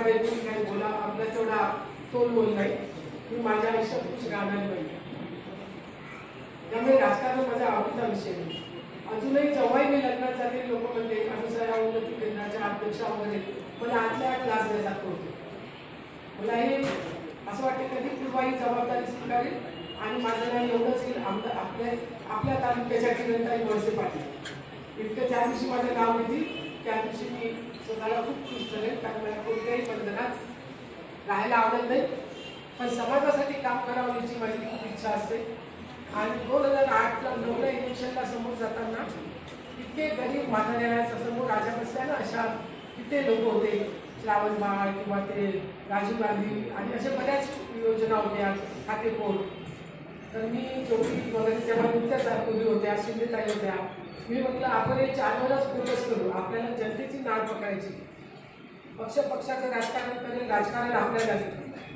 पाहिजे काही बोला, आपला तेवढा तोल बोल नाही, मी माझ्या आयुष्यात खुश राहणार नाही. त्यामुळे राजकारण माझा आवडीचा विषय नाही. अजूनही जेव्हाही मी लग्नात जाते लोक म्हणते अनुसया उन्नती केंद्राच्या अध्यक्षा वगैरे मला आतल्या आत लाज द्यायला होते. मला हे असं वाटतं कधी पूर्वाही जबाबदारी स्वीकारेल आणि माझं नाव एवढंच येईल आपल्या तालुक्याच्या किरणताई वळसे पाटील इतकं. ज्या दिवशी माझं नाव येतील त्या दिवशी मी स्वतःला खूप खुश झाले, कारण मला कोणत्याही बंधनात राहायला आवडत नाही, पण समाजासाठी काम करावं याची माझी खूप इच्छा असते. आणि 2008ला 9ला इलेक्शनला समोर जाताना इतके गरीब म्हाताऱ्याच्या समोर राजा बसल्या ना, अशा किती लोक होते, श्रावण बाळ किंवा ते राजीव गांधी आणि अशा बऱ्याच योजना होत्या, खातेपोट. तर मी चौकी वगैरे तेव्हा नुकत्याच पूर्वी होत्या, शिंदेताई होत्या. मी म्हटलं आपण हे 4 वरच फोकस करू, आपल्याला जनतेची नाळ पकडायची, पक्षाचं राजकारण करेल, राजकारण आपल्याला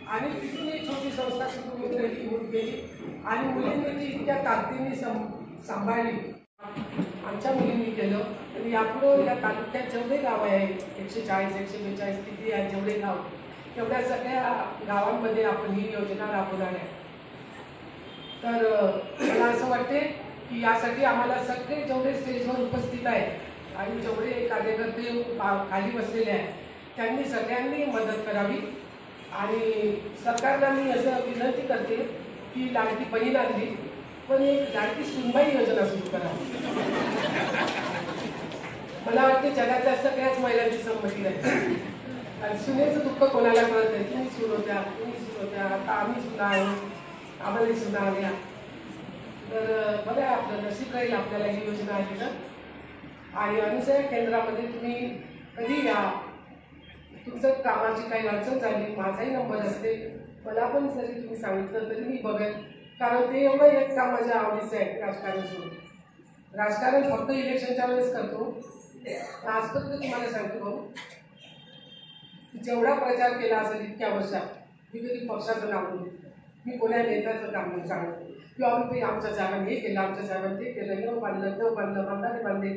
आणि तिथून एक छोटी संस्था सुरू होऊन गेली आणि मुलींनी ती इतक्या ताकदीने सांभाळली. आमच्या मुलींनी केलं आणि यापुढं या तालुक्यात जेवढे गाव आहे 140 142 किती आहेत जेवढे गाव, तेवढ्या सगळ्या गावांमध्ये आपण ही योजना राबवणार आहे. तर मला असं वाटते की यासाठी आम्हाला सगळे जेवढे स्टेजवर उपस्थित आहेत आणि जेवढे कार्यकर्ते खाली बसलेले आहेत त्यांनी सगळ्यांनी मदत करावी. आणि सरकारला मी असं विनंती करते की लाडकी बहीण आणली पण एक लाडकी सुनबाई योजना सुरू करावी. मला वाटते जगातल्या सगळ्याच महिलांची संमती आहे. आणि सुनेचं दुःख कोणाला कळत नाही. तुम्ही सून होत्या, आता आम्ही सुना आहे, आम्हालाही सुना आल्या. तर बघा आपलं नशीब राहील आपल्याला ही योजना आली तर. आणि अनुसया केंद्रामध्ये तुम्ही कधी या, तुमचं कामाची काही अडचण झाली माझाही नंबर असते, मला पण जरी तुम्ही सांगितलं तरी मी बघेन, कारण ते एवढं एक काम माझ्या आवडीचं आहे. राजकारण सोडून राजकारण फक्त इलेक्शनच्या वेळेस करतो. आजपर्यंत तुम्हाला सांगतो भाऊ, जेवढा प्रचार केला असेल इतक्या वर्षात मी कधी पक्षाचं नाव नाही, मी कोणा नेत्याचं काम नाही सांगतो किंवा आम्ही आमच्या जागाने हे केलं, आमच्या जागाने ते केलं, न बांधलं बांधाने बांधले,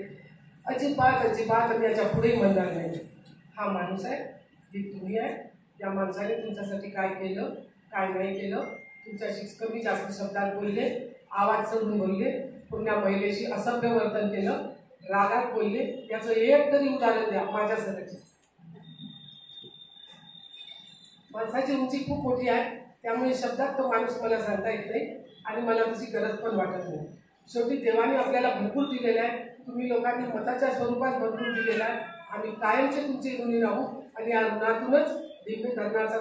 अजिबात आम्ही याच्या पुढेही म्हणणार नाही. हा माणूस आहे, ही तुम्ही आहे. या माणसाने तुमच्यासाठी काय केलं काय नाही केलं, तुमच्याशी कमी जास्त शब्दात बोलले, आवाज चढून बोलले, पुण्या महिलेशी असभ्य वर्तन केलं, रागात बोलले, याचं एक तरी उदाहरण द्या माझ्यासाठी. माणसाची उंची खूप मोठी आहे, त्यामुळे शब्दात तो माणूस मला सांगता येत नाही आणि मला त्याची गरज पण वाटत नाही. शेवटी देवाने आपल्याला भरपूर दिलेलं आहे, तुम्ही लोकांनी मताच्या स्वरूपात भरपूर दिलेला आहे. आम्ही कायमचे तुमचे ऋणी राहू आणि या ऋणातूनच दिव्य धर्माचा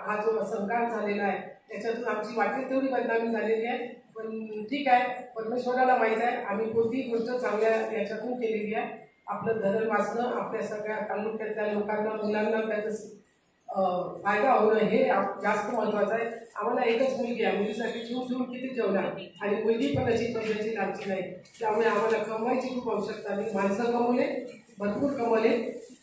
हा जो संकार झालेला आहे त्याच्यातून आमची वाटेल तेवढी बदनामी झालेली आहे. पण ठीक आहे, परमेश्वराला माहीत आहे आम्ही कोणतीही गोष्ट चांगल्या याच्यातून केलेली आहे. आपलं धरण वाचणं, आपल्या सगळ्या तालुक्यातल्या लोकांना मुलांना त्याचं फायदा होणं हे जास्त महत्त्वाचं आहे. आम्हाला एकच मुलगी आहे, मुलीसाठी ठेवून किती जेवणार आणि मुलगी पण अशी पैशाची लाभची नाही, त्यामुळे आम्हाला कमवायची खूप आवश्यकता नाही. माणसं कमवले, भरपूर कमवले,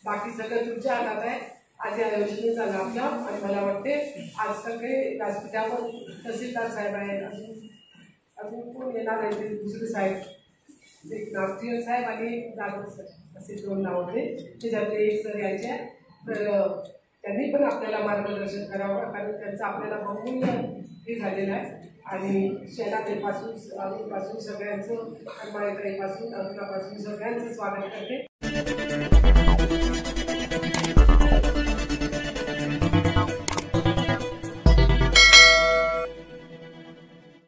बाकी सगळं तुमच्या हातात आहे. आज या योजनेचा लाभ घ्या. आणि मला वाटते आज सगळे व्यासपीठावर तहसीलदार साहेब आहेत, अजून कोण येणार आहे ते दुसरे साहेब, एक नागरिक साहेब आणि दादा सर असे 2 नाव होते, त्याच्यातले एक सर यायचे. तर त्यांनी पण आपल्याला मार्गदर्शन करावं, कारण त्यांचं आपल्याला बहुमूल्य हे झालेलं आहे. आणि शेणाताईपासून सगळ्यांचं, अन्माईताईपासून अरुणापासून सगळ्यांचं स्वागत करते.